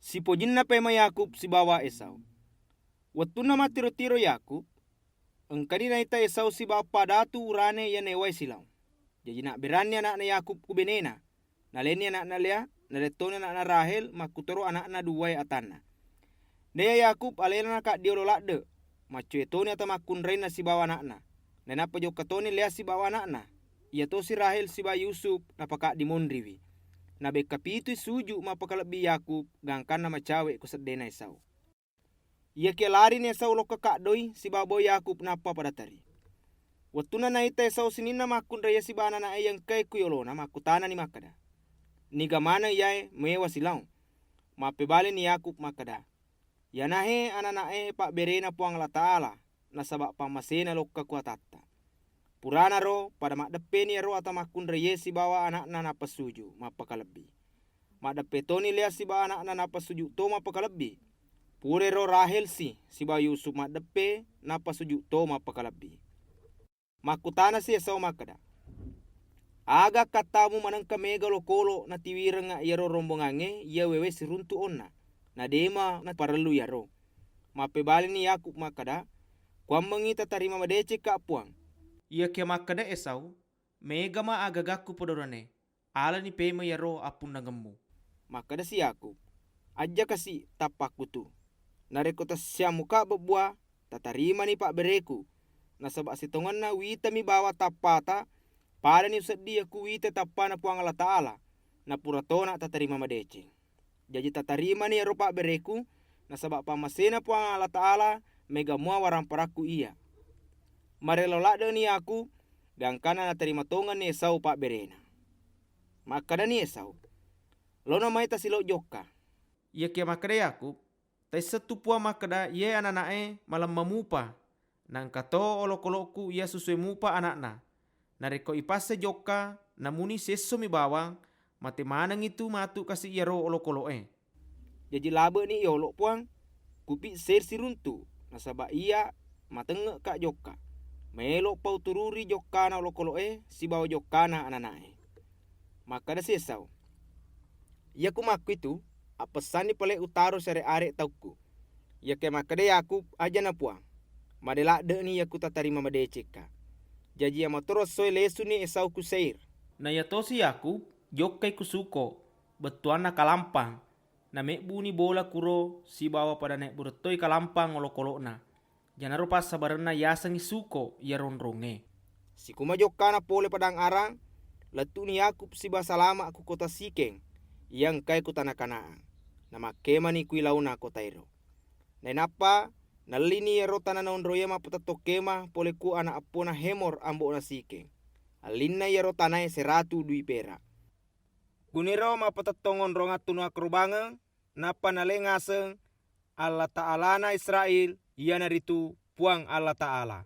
Si pojinna pema Yakub si bawa Esau. Wattuna matiro-tiro Yakub, engkadina ita Esau si bapa datu urane ya newai silau. Jadi nak berani anak na Yakub kubenena. Naleni anak na Lea, naletoni anak na Rahel, makutoro anak na duwai atanna. Naya Yakub alela na kak diolo lakde. Macu etoni ata makun reina si bawa anak na. Nena pajok katoni Lea si bawa anak na. Ia to si Rahel si bawa Yusuf na pakak dimondriwi. Na bekapitu suju mapakalabi Yakub gangkan na macawe kusadena Esau. Ia kia lari ni Esau lo kakak doi si bawa Yakub napa pada tari. Watuna na ita Esau sinina makun raya si bana na ayang kai kuyolona makutana ni makada. Niga mana yae mewa silau. Mapebale ni Yakub makada. Yanahe ananae pak berena puang la taala na sabak pamasena lo kakuatatta. Purana ro pada mak depeni ro ata makun raya si bawa anak na napasuju mapakalabi. Mak depetoni Lea si bawa anak na napasuju to mapakalabi. Pure ro Rahel si bawa Yusuf mak depe napasuju to mapakalabi. Makutana si Esau makada. Aga katamu manangka mega lokolo na tiwiranga yaro rombongange ya wewe siruntu onna. Na dema na parelu yaro. Mapebali ni Yakub makada. Kwambangi tatarima madece ka puang. Ia ke makada Esau. Mega ma agagaku podorane. Ala ni pema yaro apun nangemu. Makada si Yakub. Aja kasi tapakutu. Narekota siya muka bebua. Tatarima ni pak bereku. Nasabak sitongan na wita mi bawa tapata. Pada ni usadia ku wita tapana puang Allah Ta'ala. Na puratona tatarima madece. Jadi tatarima ni eropa bereku. Nasabak pamasena puang Allah Ta'ala. Mega mua warang paraku iya. Marelolada ni aku. Gangkana na terima tongan ni Esau pak berena. Makada ni Esau. Lona maita silo joka. Ia kia makada Yakub. Tai setu pua makada ye ananae malam mamupa. Nang kato olok-olokku ia susue mupa anakna. Nareko ipase joka namuni seso mi bawang. Mate manang itu matu kasih ia ro olok-oloke. Jadi labe ni olok puang. Kupi ser siruntu. Nasaba ia matenge kak joka. Melok pau tururi jokana olok-oloke si bawa jokana ananae. Makada si Esau. Ia kumaku itu apesani pale utaro sere are tauku. Ia ke makada Yakub aja na puang. Madelak de ni yaku tatarima madeceka. Jadi ya motoros soy lesu ni Esau kuseir. Na ya tosi Yakub jokai kusuko. Betuan na kalampang. Na mekbu ni bola kuro si bawa pada nek burtoi kalampang olok-olok na. Jangan rupa sabarana yasang isuko ya ronronge. Si kuma jokana pole padang arang. Letu ni Yakub si basalama aku kota Sikeng. Yang kai ku tanah Kanaan. Nama kema ni kuilauna kota iro. Nenapa nalini ero tanah naon royema putato kema pole ku anak apona Hemor ambo na Sikeng. Alinna yero tanah 102 pera. Guniro mapatatongon rongat tunua kerubangan. Napa nalengaseng Allah Ta'ala na Israel. Ia naritu puang Allah Ta'ala.